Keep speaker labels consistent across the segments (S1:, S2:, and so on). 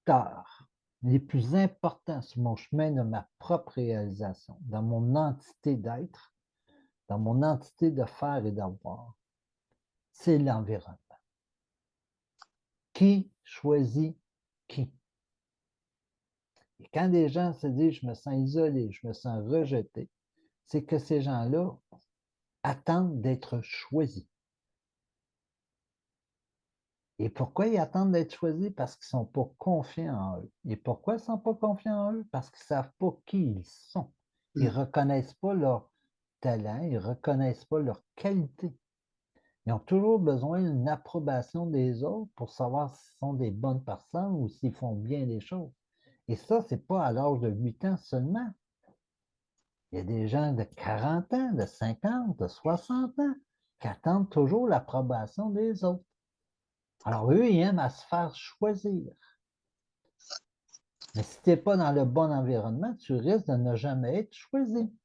S1: facteurs les plus importants sur mon chemin de ma propre réalisation, dans mon entité d'être, dans mon entité de faire et d'avoir, c'est l'environnement. Qui choisit qui? Et quand des gens se disent: «Je me sens isolé, je me sens rejeté», c'est que ces gens-là attendent d'être choisis. Et pourquoi ils attendent d'être choisis? Parce qu'ils ne sont pas confiants en eux. Et pourquoi ils ne sont pas confiants en eux? Parce qu'ils ne savent pas qui ils sont. Ils ne
S2: Mmh.
S1: reconnaissent pas leur talent, ils ne reconnaissent pas leur qualité. Ils ont toujours besoin d'une approbation des autres pour savoir s'ils sont des bonnes personnes ou s'ils font bien les choses. Et ça, c'est pas à l'âge de 8 ans seulement. Il y a des gens de 40 ans, de 50, de 60 ans qui attendent toujours l'approbation des autres. Alors eux, ils aiment à se faire choisir. Mais si tu n'es pas dans le bon environnement, tu risques de ne jamais être choisi.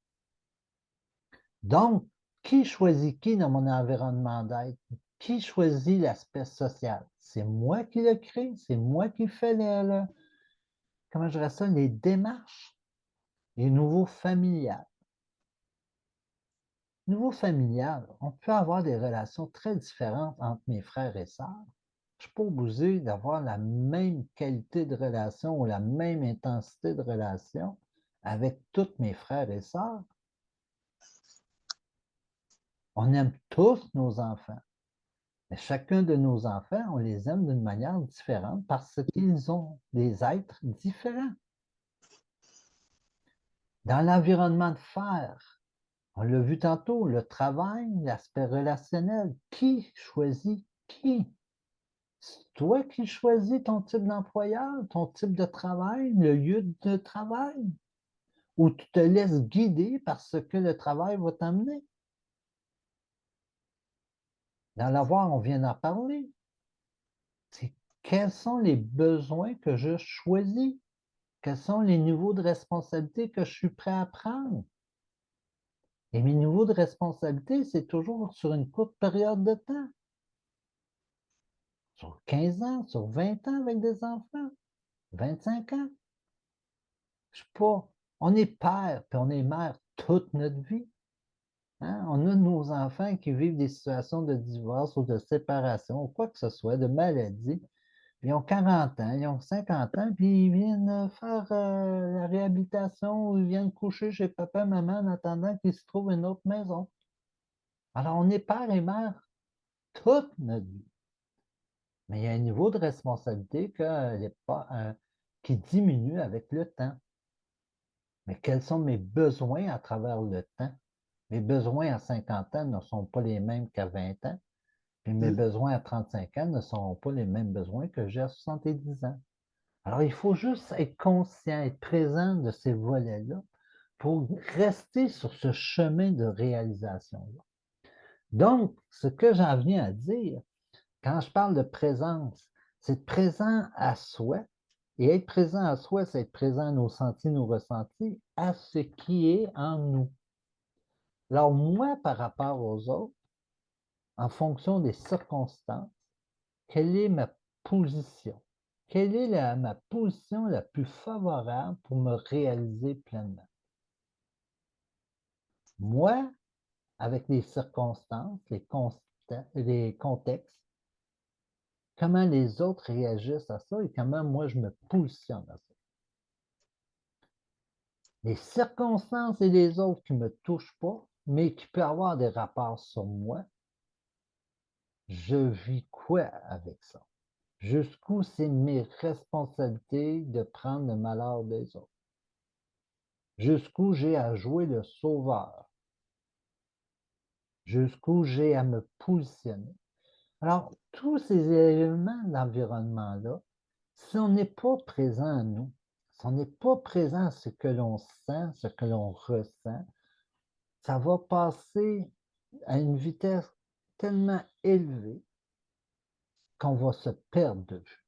S1: Donc, qui choisit qui dans mon environnement d'être? Qui choisit l'aspect social? C'est moi qui le crée, c'est moi qui fais comment je dirais ça, les démarches, les nouveaux familiales. Niveau familial, on peut avoir des relations très différentes entre mes frères et sœurs. Je ne suis pas obligé d'avoir la même qualité de relation ou la même intensité de relation avec tous mes frères et sœurs. On aime tous nos enfants, mais chacun de nos enfants, on les aime d'une manière différente parce qu'ils ont des êtres différents. Dans l'environnement de faire, on l'a vu tantôt, le travail, l'aspect relationnel, qui choisit qui? C'est toi qui choisis ton type d'employeur, ton type de travail, le lieu de travail, ou tu te laisses guider par ce que le travail va t'amener. Dans l'avoir, on vient d'en parler. C'est quels sont les besoins que je choisis? Quels sont les niveaux de responsabilité que je suis prêt à prendre? Et mes niveaux de responsabilité, c'est toujours sur une courte période de temps, sur 15 ans, sur 20 ans avec des enfants, 25 ans. Je suis pas on est père puis on est mère toute notre vie, hein. On a nos enfants qui vivent des situations de divorce ou de séparation ou quoi que ce soit, de maladie. Ils ont 40 ans, ils ont 50 ans, puis ils viennent, faire, la réhabilitation ou ils viennent coucher chez papa, maman en attendant qu'ils se trouvent une autre maison. Alors on est père et mère toute notre vie, mais il y a un niveau de responsabilité que les pas, qui diminue avec le temps. Mais quels sont mes besoins à travers le temps? Mes besoins à 50 ans ne sont pas les mêmes qu'à 20 ans, puis mes
S2: Mmh.
S1: besoins à 35 ans ne seront pas les mêmes besoins que j'ai à 70 ans. Alors, il faut juste être conscient, être présent de ces volets-là pour rester sur ce chemin de réalisation-là. Donc, ce que j'en viens à dire, quand je parle de présence, c'est être présent à soi. Et être présent à soi, c'est être présent à nos sentis, nos ressentis, à ce qui est en nous. Alors, moi, par rapport aux autres, en fonction des circonstances, quelle est ma position? Quelle est ma position la plus favorable pour me réaliser pleinement? Moi, avec les circonstances, les contextes, comment les autres réagissent à ça et comment moi je me positionne à ça. Les circonstances et les autres qui ne me touchent pas, mais qui peuvent avoir des rapports sur moi, je vis quoi avec ça? Jusqu'où c'est mes responsabilités de prendre le malheur des autres? Jusqu'où j'ai à jouer le sauveur? Jusqu'où j'ai à me positionner? Alors, tous ces éléments d'environnement-là, si on n'est pas présent à nous, si on n'est pas présent à ce que l'on sent, ce que l'on ressent, ça va passer à une vitesse tellement élevée qu'on va se perdre de vue.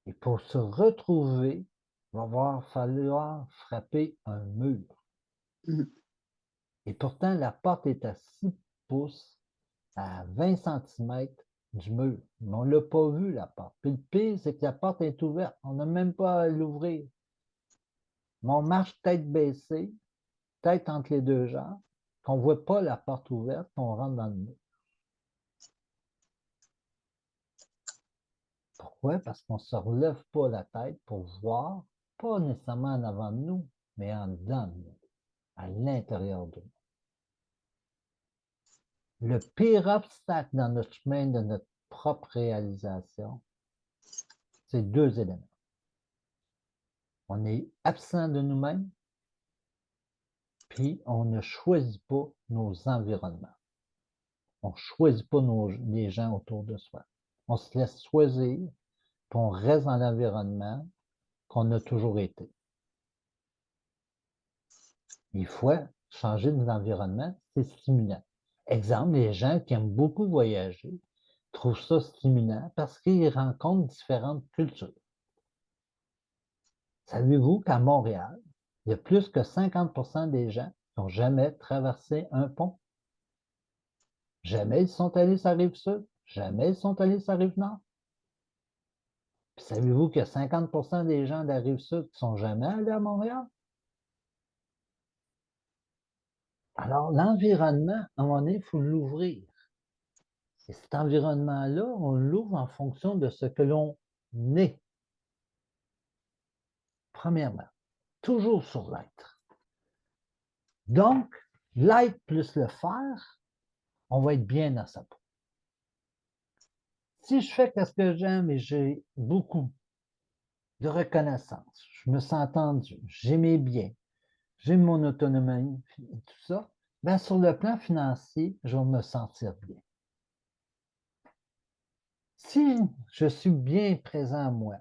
S1: Et pour se retrouver, il falloir frapper un mur.
S2: Mmh.
S1: Et pourtant, la porte est à 6 pouces, à 20 centimètres du mur. Mais on ne l'a pas vu, la porte. Puis le pire, c'est que la porte est ouverte. On n'a même pas à l'ouvrir. Mais on marche tête baissée, tête entre les deux jambes, qu'on ne voit pas la porte ouverte, qu'on rentre dans le mur. Pourquoi? Parce qu'on ne se relève pas la tête pour voir, pas nécessairement en avant de nous, mais en dedans de nous, à l'intérieur de nous. Le pire obstacle dans notre chemin de notre propre réalisation, c'est deux éléments. On est absent de nous-mêmes, puis on ne choisit pas nos environnements. On ne choisit pas les gens autour de soi. On se laisse choisir, puis on reste dans l'environnement qu'on a toujours été. Il faut changer d'environnement, c'est stimulant. Exemple, les gens qui aiment beaucoup voyager trouvent ça stimulant parce qu'ils rencontrent différentes cultures. Savez-vous qu'à Montréal, il y a plus que 50% des gens qui n'ont jamais traversé un pont? Jamais ils sont allés sur la rive sud, jamais ils sont allés sur la rive nord. Puis savez-vous que 50% des gens de la rive sud ne sont jamais allés à Montréal? Alors, l'environnement, à un moment donné, il faut l'ouvrir. Et cet environnement-là, on l'ouvre en fonction de ce que l'on est. Premièrement, toujours sur l'être. Donc, l'être plus le faire, on va être bien dans sa peau. Si je fais ce que j'aime et j'ai beaucoup de reconnaissance, je me sens entendu, j'ai mes biens, j'ai mon autonomie, tout ça, bien sur le plan financier, je vais me sentir bien. Si je suis bien présent à moi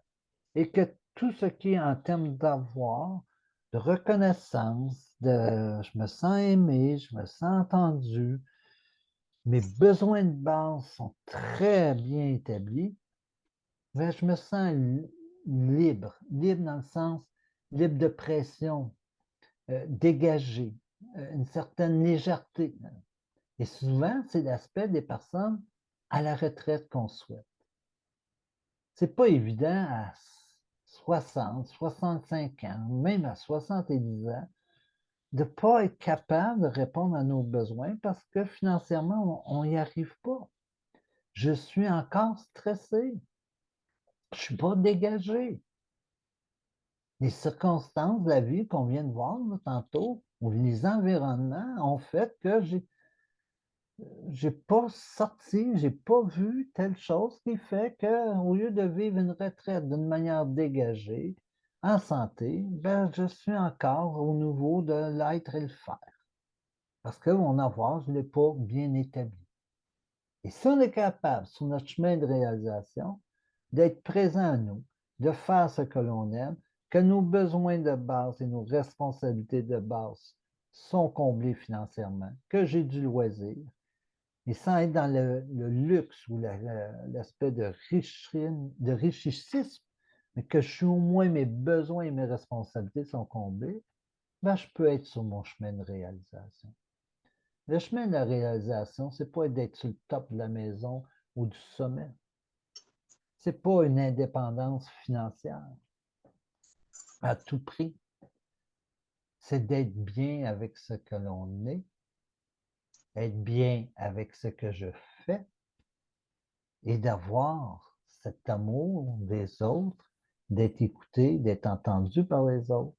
S1: et que tout ce qui est en termes d'avoir, de reconnaissance, je me sens aimé, je me sens entendu, mes besoins de base sont très bien établis, ben, je me sens libre, libre dans le sens libre de pression, dégagé, une certaine légèreté. Et souvent, c'est l'aspect des personnes à la retraite qu'on souhaite. C'est pas évident à 60, 65 ans, même à 70 ans, de ne pas être capable de répondre à nos besoins parce que financièrement, on n'y arrive pas. Je suis encore stressé. Je ne suis pas dégagé. Les circonstances de la vie qu'on vient de voir là, tantôt, ou les environnements ont fait que j'ai pas sorti, j'ai pas vu telle chose qui fait qu'au lieu de vivre une retraite d'une manière dégagée, en santé, ben, je suis encore au niveau de l'être et le faire. Parce que mon avoir, je ne l'ai pas bien établi. Et si on est capable, sur notre chemin de réalisation, d'être présent à nous, de faire ce que l'on aime, que nos besoins de base et nos responsabilités de base sont comblés financièrement, que j'ai du loisir, et sans être dans le luxe ou l'aspect de richissisme, mais que je suis au moins mes besoins et mes responsabilités sont comblés, ben, je peux être sur mon chemin de réalisation. Le chemin de la réalisation, c'est pas d'être sur le top de la maison ou du sommet. C'est pas une indépendance financière à tout prix. C'est d'être bien avec ce que l'on est, être bien avec ce que je fais et d'avoir cet amour des autres, d'être écouté, d'être entendu par les autres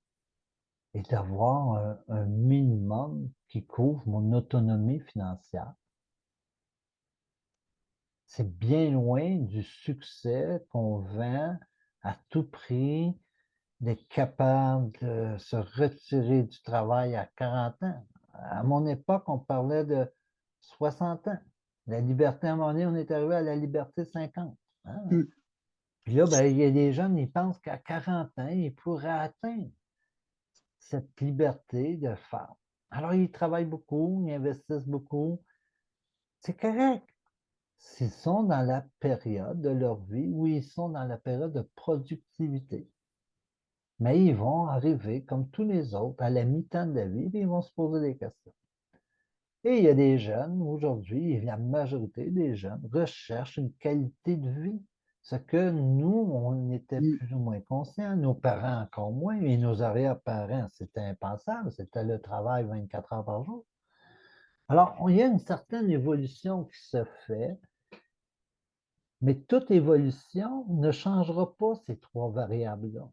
S1: et d'avoir un minimum qui couvre mon autonomie financière. C'est bien loin du succès qu'on vend à tout prix, d'être capable de se retirer du travail à 40 ans. À mon époque, on parlait de 60 ans. La liberté, à un moment donné, on est arrivé à la liberté 50. Hein? Puis là, ben, il y a des jeunes, ils pensent qu'à 40 ans, ils pourraient atteindre cette liberté de faire. Alors, ils travaillent beaucoup, ils investissent beaucoup. C'est correct. S'ils sont dans la période de leur vie où ils sont dans la période de productivité. Mais ils vont arriver, comme tous les autres, à la mi-temps de la vie, et ils vont se poser des questions. Et il y a des jeunes, aujourd'hui, la majorité des jeunes recherchent une qualité de vie. Ce que nous, on était
S2: Mm.
S1: plus ou moins conscients, nos parents encore moins, et nos arrière-parents, c'était impensable, c'était le travail 24 heures par jour. Alors, il y a une certaine évolution qui se fait, mais toute évolution ne changera pas ces trois variables-là.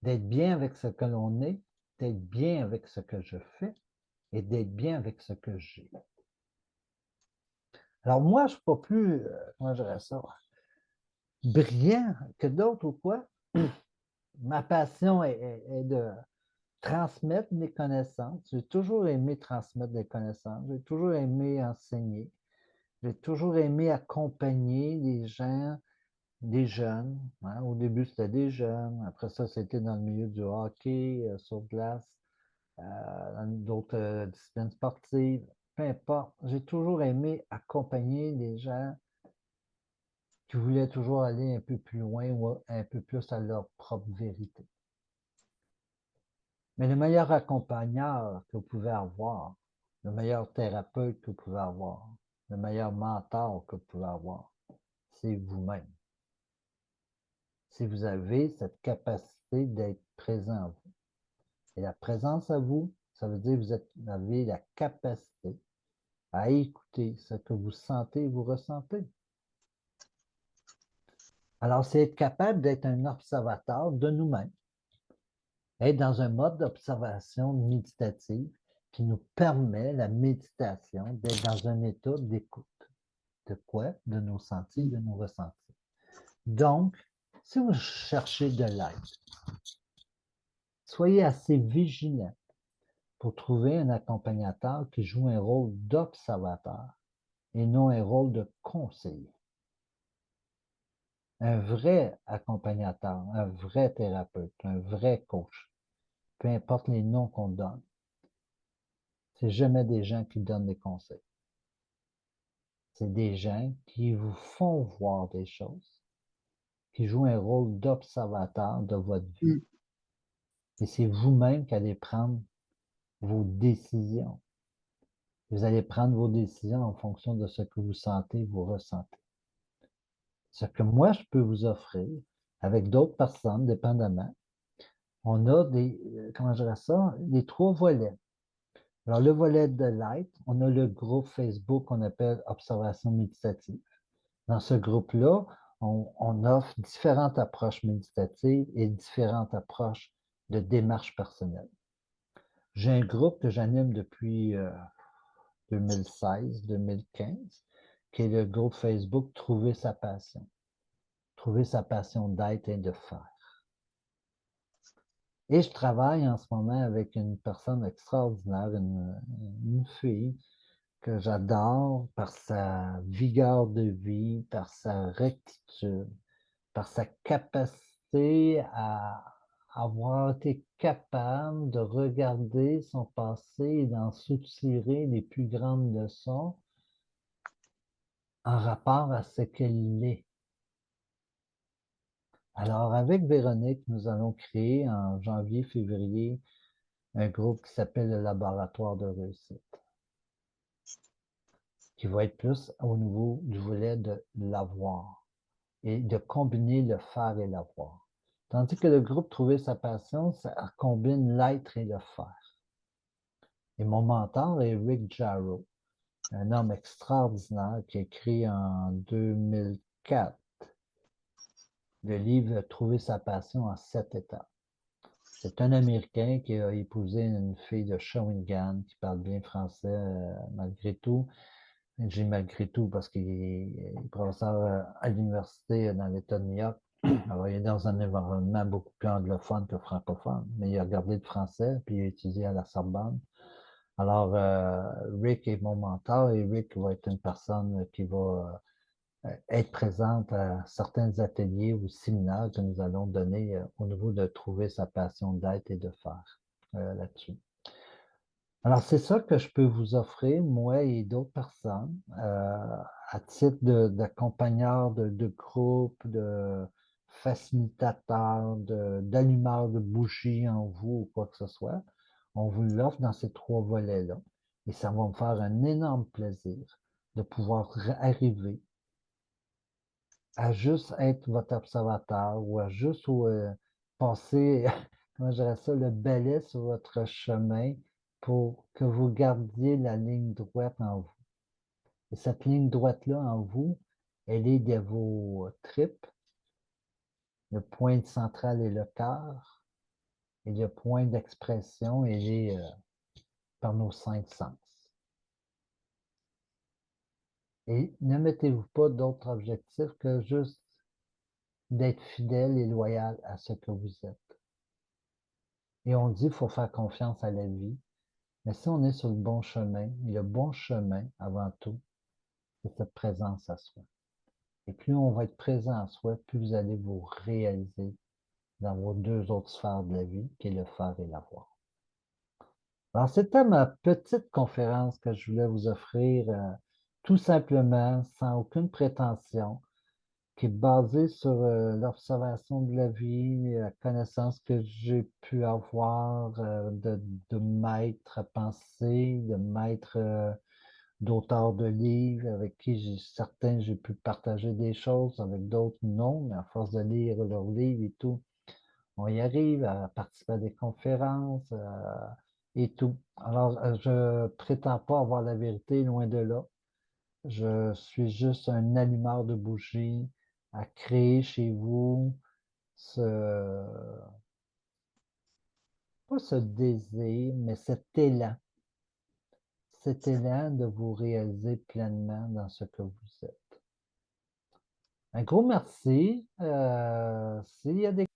S1: D'être bien avec ce que l'on est, d'être bien avec ce que je fais et d'être bien avec ce que j'ai. Alors moi, je ne suis pas plus, comment je dirais ça, brillant que d'autres ou quoi. Ma passion est de transmettre des connaissances. J'ai toujours aimé transmettre des connaissances. J'ai toujours aimé enseigner. J'ai toujours aimé accompagner des gens, des jeunes. Hein. Au début, c'était des jeunes. Après ça, c'était dans le milieu du hockey sur glace, dans d'autres disciplines sportives. Peu importe. J'ai toujours aimé accompagner des gens qui voulaient toujours aller un peu plus loin ou un peu plus à leur propre vérité. Mais le meilleur accompagneur que vous pouvez avoir, le meilleur thérapeute que vous pouvez avoir, le meilleur mentor que vous pouvez avoir, c'est vous-même. Si vous avez cette capacité d'être présent à vous. Et la présence à vous, ça veut dire que vous avez la capacité à écouter ce que vous sentez et vous ressentez. Alors, c'est être capable d'être un observateur de nous-mêmes, être dans un mode d'observation méditative qui nous permet, la méditation, d'être dans un état d'écoute. De quoi? De nos sentis,
S2: Mm.
S1: de nos ressentis. Donc, si vous cherchez de l'aide, soyez assez vigilant pour trouver un accompagnateur qui joue un rôle d'observateur et non un rôle de conseiller. Un vrai accompagnateur, un vrai thérapeute, un vrai coach, peu importe les noms qu'on donne, c'est jamais des gens qui donnent des conseils. C'est des gens qui vous font voir des choses, qui jouent un rôle d'observateur de votre vie.
S2: Mm.
S1: Et c'est vous-même qui allez prendre vos décisions. Vous allez prendre vos décisions en fonction de ce que vous sentez, vous ressentez. Ce que moi, je peux vous offrir, avec d'autres personnes, dépendamment, on a des, comment je dirais ça, les trois volets. Alors, le volet de l'aide, on a le groupe Facebook qu'on appelle Observation méditative. Dans ce groupe-là, on offre différentes approches méditatives et différentes approches de démarche personnelle. J'ai un groupe que j'anime depuis 2016-2015, qui est le groupe Facebook Trouver sa passion. Trouver sa passion d'être et de faire. Et je travaille en ce moment avec une personne extraordinaire, une fille que j'adore par sa vigueur de vie, par sa rectitude, par sa capacité à avoir été capable de regarder son passé et d'en soutirer les plus grandes leçons en rapport à ce qu'elle est. Alors, avec Véronique, nous allons créer en janvier-février un groupe qui s'appelle le Laboratoire de réussite, qui va être plus au niveau du volet de l'avoir et de combiner le faire et l'avoir. Tandis que le groupe Trouver sa passion, ça combine l'être et le faire. Et mon mentor est Rick Jarrow, un homme extraordinaire qui a écrit en 2004 le livre Trouver sa passion en 7 étapes. C'est un Américain qui a épousé une fille de Shawinigan qui parle bien français malgré tout. J'ai malgré tout parce qu'il est professeur à l'université dans l'État de New York. Alors, il est dans un environnement beaucoup plus anglophone que francophone, mais il a gardé le français, puis il a étudié à la Sorbonne. Alors, Rick est mon mentor et Rick va être une personne qui va être présente à certains ateliers ou séminaires que nous allons donner au niveau de trouver sa passion d'être et de faire là-dessus. Alors, c'est ça que je peux vous offrir, moi et d'autres personnes, à titre d'accompagneur de groupe, de facilitateur, d'allumeur de bougies en vous ou quoi que ce soit. On vous l'offre dans ces trois volets-là. Et ça va me faire un énorme plaisir de pouvoir arriver à juste être votre observateur ou à juste passer, comment je dirais ça, le balai sur votre chemin pour que vous gardiez la ligne droite en vous. Et cette ligne droite-là en vous, elle est de vos tripes, le point central est le cœur, et le point d'expression, il est par nos 5 sens. Et ne mettez-vous pas d'autres objectifs que juste d'être fidèle et loyal à ce que vous êtes. Et on dit qu'il faut faire confiance à la vie, mais si on est sur le bon chemin, et le bon chemin, avant tout, c'est cette présence à soi. Et plus on va être présent à soi, plus vous allez vous réaliser dans vos 2 autres sphères de la vie, qui est le faire et l'avoir. Alors, c'était ma petite conférence que je voulais vous offrir, tout simplement, sans aucune prétention, qui est basée sur l'observation de la vie, la connaissance que j'ai pu avoir de maîtres à penser, de maîtres d'auteurs de livres avec qui certains j'ai pu partager des choses, avec d'autres non, mais à force de lire leurs livres et tout, on y arrive à participer à des conférences et tout. Alors, je prétends pas avoir la vérité, loin de là. Je suis juste un allumeur de bougies à créer chez vous ce, pas ce désir, mais cet élan de vous réaliser pleinement dans ce que vous êtes. Un gros merci. S'il y a des